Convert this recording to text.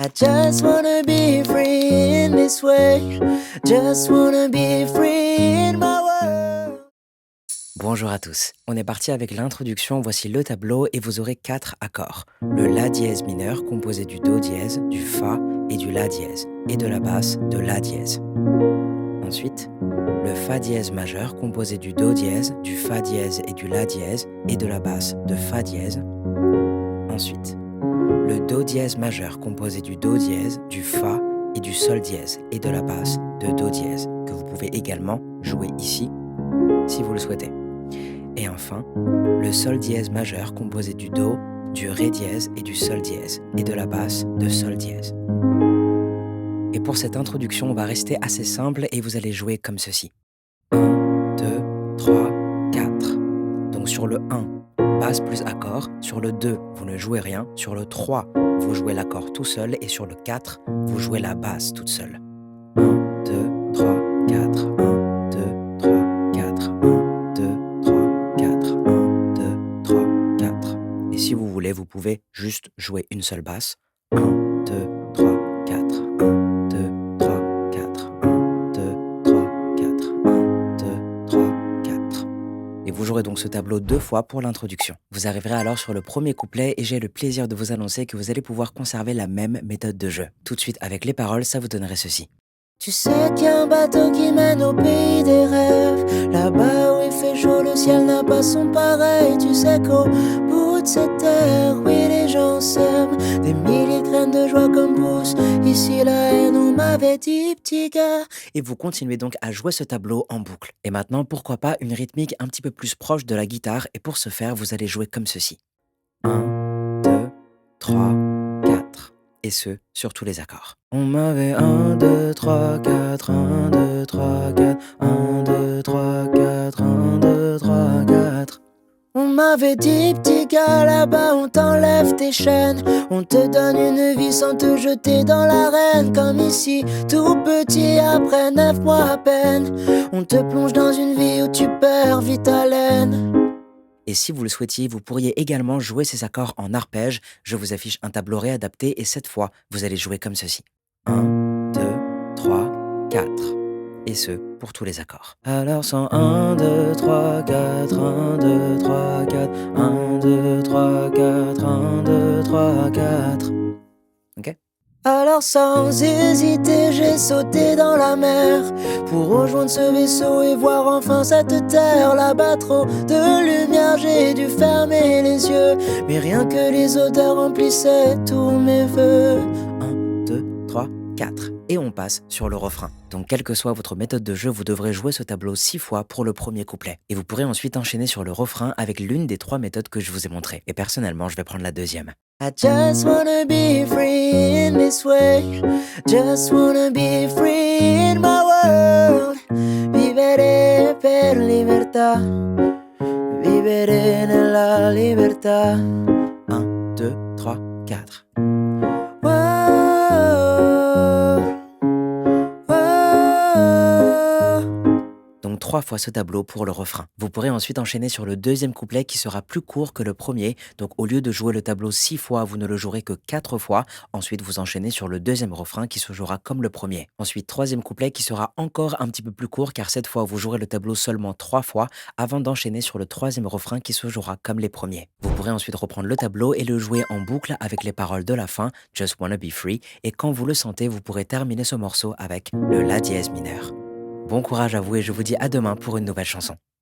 I just wanna be free in this way. Just wanna be free in my world. Bonjour à tous. On est parti avec l'introduction. Voici le tableau et vous aurez 4 accords. Le La dièse mineur composé du Do dièse, du Fa et du La dièse, et de la basse de La dièse. Ensuite, le Fa dièse majeur composé du Do dièse, du Fa dièse et du La dièse, et de la basse de Fa dièse. Ensuite, le Do dièse majeur composé du Do dièse, du Fa et du Sol dièse, et de la basse de Do dièse, que vous pouvez également jouer ici, si vous le souhaitez. Et enfin, le Sol dièse majeur composé du Do, du Ré dièse et du Sol dièse, et de la basse de Sol dièse. Et pour cette introduction, on va rester assez simple et vous allez jouer comme ceci. 1, 2, 3, 4. Donc sur le 1, basse plus accord. Sur le 2, vous ne jouez rien. Sur le 3, vous jouez l'accord tout seul. Et sur le 4, vous jouez la basse toute seule. 1, 2, 3, 4. 1, 2, 3, 4. 1, 2, 3, 4. 1, 2, 3, 4. Et si vous voulez, vous pouvez juste jouer une seule basse. 1, 2, 3, 4. 1, 2, 3, 4. 1, 2, 3, 4. 1, 2, 3, 4. Et vous jouerez donc ce tableau 2 fois pour l'introduction. Vous arriverez alors sur le premier couplet et j'ai le plaisir de vous annoncer que vous allez pouvoir conserver la même méthode de jeu. Tout de suite avec les paroles, ça vous donnerait ceci. Tu sais qu'il y a un bateau qui mène au pays des rêves. Là-bas où il fait chaud, le ciel n'a pas son pareil. Tu sais qu'au bout de cette terre, oui, les gens s'aiment. Des milliers de graines de joie comme poussent ici la haine, on m'avait dit, petit gars. Et vous continuez donc à jouer ce tableau en boucle. Et maintenant, pourquoi pas une rythmique un petit peu plus proche de la guitare. Et pour ce faire, vous allez jouer comme ceci. 1, 2, 3, 4. Et ce, sur tous les accords. On m'avait 1, 2, 3, 4, 1, 2, 3, 4, 1, 2, 3, 4, 1, 2, 3, 4. On m'avait dit, petit gars, là-bas, on t'enlève tes chaînes. On te donne une vie sans te jeter dans l'arène. Comme ici, tout petit, après 9 mois à peine. On te plonge dans une vie où tu perds vite haleine. Et si vous le souhaitiez, vous pourriez également jouer ces accords en arpège. Je vous affiche un tableau réadapté et cette fois, vous allez jouer comme ceci. 1, 2, 3, 4. Et ce, pour tous les accords. Alors sans 1, 2, 3, 4, 1, 2, 3, 4, 1, 2, 3, 4, 1, 2, 3, 4. Ok ? Alors sans hésiter, j'ai sauté dans la mer pour rejoindre ce vaisseau et voir enfin cette terre. Là-bas trop de lumière, j'ai dû fermer les yeux, mais rien que les odeurs remplissaient tous mes vœux. 1, 2, 3, 4. Et on passe sur le refrain. Donc quelle que soit votre méthode de jeu, vous devrez jouer ce tableau 6 fois pour le premier couplet. Et vous pourrez ensuite enchaîner sur le refrain avec l'une des 3 méthodes que je vous ai montrées. Et personnellement, je vais prendre la deuxième. I just wanna be free in this way. Just wanna be free in my world. Vivere per libertà. Vivere nella libertà. 1, 2, 3, 4. Donc 3 fois ce tableau pour le refrain. Vous pourrez ensuite enchaîner sur le deuxième couplet qui sera plus court que le premier. Donc au lieu de jouer le tableau 6 fois, vous ne le jouerez que 4 fois. Ensuite, vous enchaînez sur le deuxième refrain qui se jouera comme le premier. Ensuite, troisième couplet qui sera encore un petit peu plus court car cette fois, vous jouerez le tableau seulement 3 fois avant d'enchaîner sur le troisième refrain qui se jouera comme les premiers. Vous pourrez ensuite reprendre le tableau et le jouer en boucle avec les paroles de la fin, Just Wanna Be Free. Et quand vous le sentez, vous pourrez terminer ce morceau avec le La dièse mineur. Bon courage à vous et je vous dis à demain pour une nouvelle chanson.